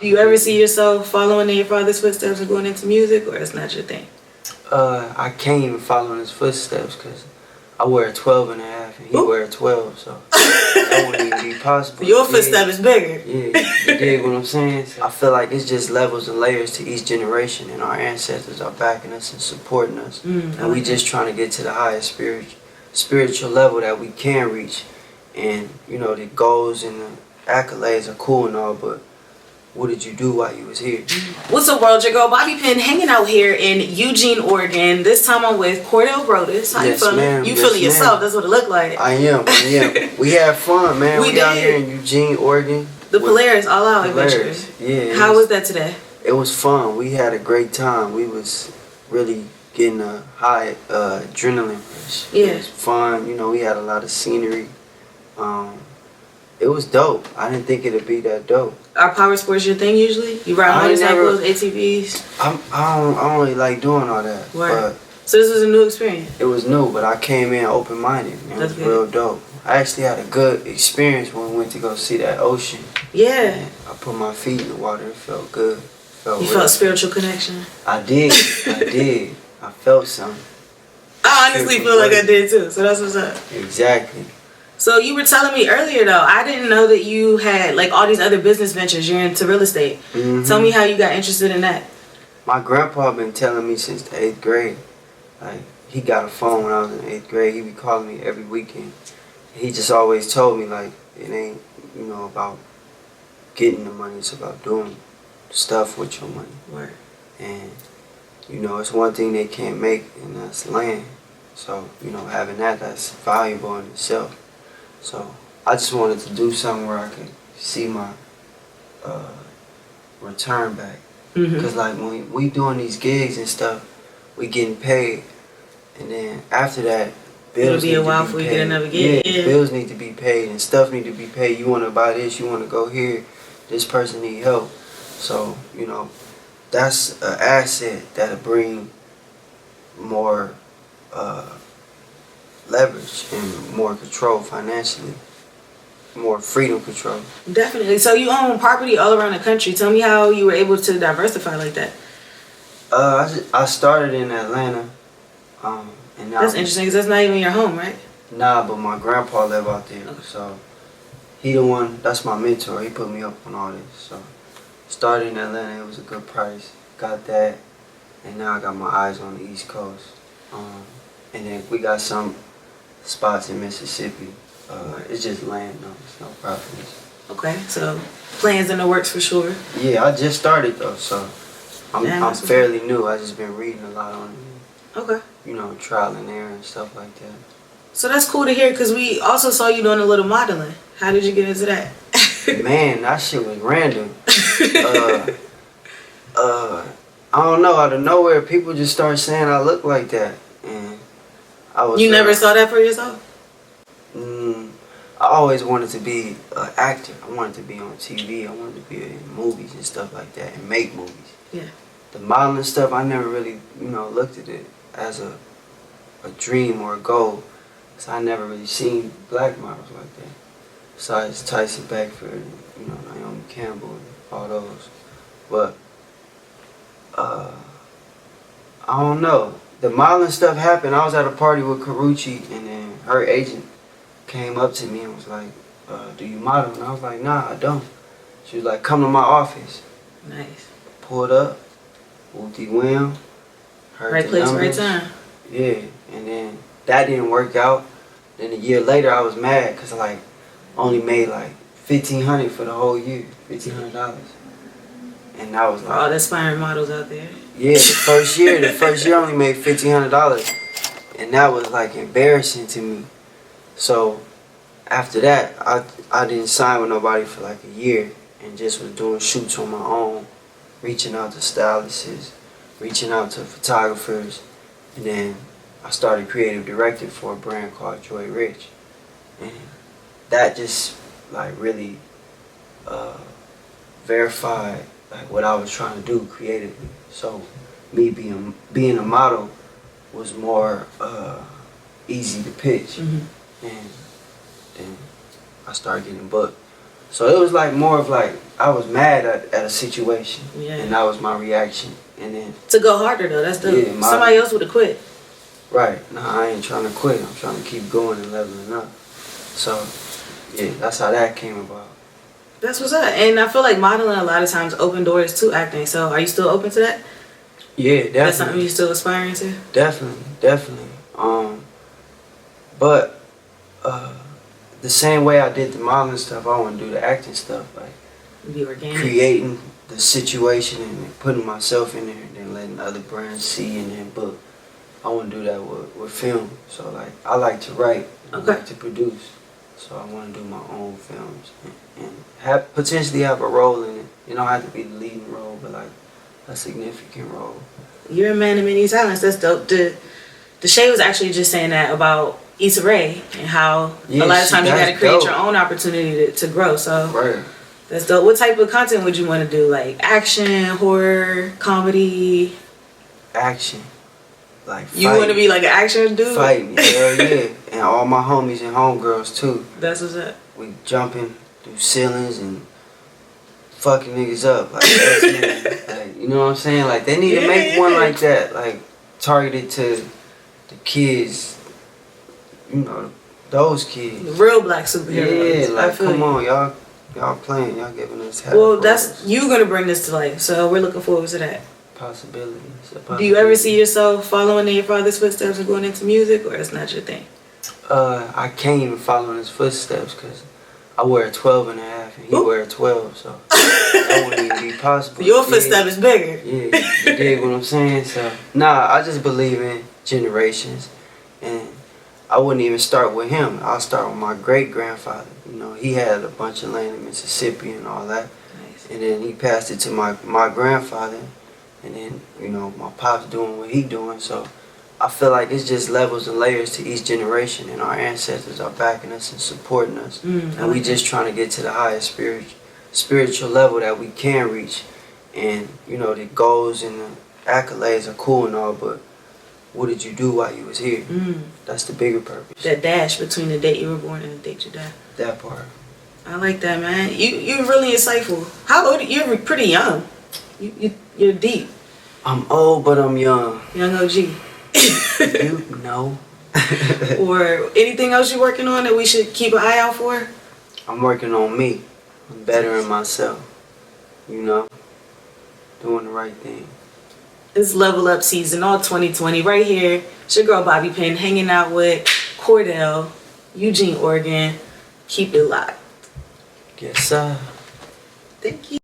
Do you ever see yourself following in your father's footsteps and going into music, or it's not your thing? I can't even follow in his footsteps because I wear a 12 and a half and he wear a 12, so that wouldn't even be possible. Your footstep is bigger. Yeah, you dig what I'm saying? So I feel like it's just levels and layers to each generation, and our ancestors are backing us and supporting us. And we just trying to get to the highest spiritual level that we can reach. And, you know, the goals and the accolades are cool and all, but what did you do while you was here? What's up, world? Your girl Bobby Penn hanging out here in Eugene, Oregon. This time I'm with Cordell Broadus. How you feeling? Ma'am. You feeling yourself? That's what it looked like. I am. We had fun, man. We out here in Eugene, Oregon. The Polaris ALL OUT ADVENTURE. Yeah. How was that today? It was fun. We had a great time. We was really getting a high adrenaline rush. Yeah. It was fun. You know, we had a lot of scenery. It was dope. I didn't think it'd be that dope. Are power sports your thing usually? You ride motorcycles, ATVs? I don't really like doing all that. But so this was a new experience? It was new, but I came in open-minded. It was real dope. I actually had a good experience when we went to go see that ocean. Yeah. And I put my feet in the water. It felt good. You felt spiritual connection? I did. I felt something. I honestly feel like I did too, so that's what's up. Exactly. So you were telling me earlier though, I didn't know that you had like all these other business ventures. You're into real estate. Tell me how you got interested in that. My grandpa been telling me since the 8th grade. Like, he got a phone when I was in 8th grade. He be calling me every weekend. He just always told me, like, it ain't, you know, about getting the money. It's about doing stuff with your money. Word. And, you know, it's one thing they can't make, and that's land. So, you know, having that's valuable in itself. So I just wanted to do something where I could see my return back. Because like when we doing these gigs and stuff, we getting paid. And then after that, bills need to be paid. It'll be a while before you get another gig. Yeah, bills need to be paid and stuff need to be paid. You want to buy this, you want to go here. This person need help. So, you know, that's an asset that'll bring more leverage and more control financially, more freedom control. Definitely. So you own property all around the country. Tell me how you were able to diversify like that. I started in Atlanta, and now that's interesting because that's not even your home, right? Nah, but my grandpa live out there, so he the one. That's my mentor. He put me up on all this. So started in Atlanta. It was a good price. Got that, and now I got my eyes on the East Coast. And then we got some spots in Mississippi. It's just land, though. It's no properties. Okay, so plans in the works for sure. Yeah, I just started though, so I'm fairly new. I just been reading a lot on it. Okay. You know, trial and error and stuff like that. So that's cool to hear because we also saw you doing a little modeling. How did you get into that? Man, that shit was random. I don't know. Out of nowhere, people just started saying I look like that, and I was. You never saw that for yourself? I always wanted to be an actor. I wanted to be on TV. I wanted to be in movies and stuff like that and make movies. Yeah. The modeling stuff, I never really, you know, looked at it as a dream or a goal. So I never really seen black models like that. Besides Tyson Beckford and, you know, Naomi Campbell and all those. But, I don't know. The modeling stuff happened. I was at a party with Karuchi, and then her agent came up to me and was like, do you model? And I was like, nah, I don't. She was like, come to my office. Nice. Pulled up, whoop-de-wham, heard right the place, numbers. right time. Yeah, and then that didn't work out. Then a year later, I was mad because I like only made like $1,500 for the whole year, $1,500. And I was like, all the aspiring models out there. Yeah, the first year I only made $1,500, and that was like embarrassing to me. So after that, I didn't sign with nobody for like a year, and just was doing shoots on my own, reaching out to stylists, reaching out to photographers, and then I started creative directing for a brand called Joy Rich, and that just like really verified like what I was trying to do creatively. So me being a model was more easy to pitch, and then I started getting booked. So it was like more of like I was mad at a situation, Yeah. and that was my reaction. And then to go harder though, that's the somebody else would have quit. Right. Nah, I ain't trying to quit. I'm trying to keep going and leveling up. So yeah, that's how that came about. That's what's up. And I feel like modeling a lot of times open doors to acting. So are you still open to that? Yeah, definitely. That's something you're still aspiring to? Definitely. But the same way I did the modeling stuff, I want to do the acting stuff. Like be organic. Creating the situation and putting myself in there and then letting other brands see and then book. I want to do that with film. So like I like to write, I like to produce. So I want to do my own films and potentially have a role in it. You don't have to be the leading role, but like a significant role. You're a man of many talents. That's dope. The Shay was actually just saying that about Issa Rae and how a lot of times you got to create your own opportunity to grow. So right. That's dope. What type of content would you want to do? Like action, horror, comedy? Action. Like you want to be like an action dude? Fighting, hell yeah. And all my homies and homegirls too. That's what's up. We jumping through ceilings and fucking niggas up. Like, like you know what I'm saying? Like they need to make one like that. Like targeted to the kids. You know, those kids. The real black superheroes. Yeah, like come on, y'all playing, y'all giving us hell. Well, that's you gonna bring this to life, so we're looking forward to that. Possibility. Do you ever see yourself following in your father's footsteps and going into music, or it's not your thing? I can't even follow in his footsteps because I wear a 12 and a half and he wear a 12, so that wouldn't even be possible. Your footstep is bigger. Yeah, you dig what I'm saying? So, nah, I just believe in generations, and I wouldn't even start with him. I'll start with my great-grandfather. You know, he had a bunch of land in Mississippi and all that. Nice. And then he passed it to my grandfather. And then, you know, my pop's doing what he doing. So I feel like it's just levels and layers to each generation. And our ancestors are backing us and supporting us. And we just trying to get to the highest spiritual level that we can reach. And, you know, the goals and the accolades are cool and all, but what did you do while you was here? That's the bigger purpose. That dash between the date you were born and the date you died. That part. I like that, man. You're really insightful. How old are you? You're pretty young. You're deep. I'm old, but I'm young. Young OG. You know. Or anything else you're working on that we should keep an eye out for? I'm working on me. I'm bettering myself. You know. Doing the right thing. It's level up season, all 2020, right here. It's your girl Bobby Penn hanging out with Cordell, Eugene, Oregon. Keep it locked. Yes, sir. Thank you.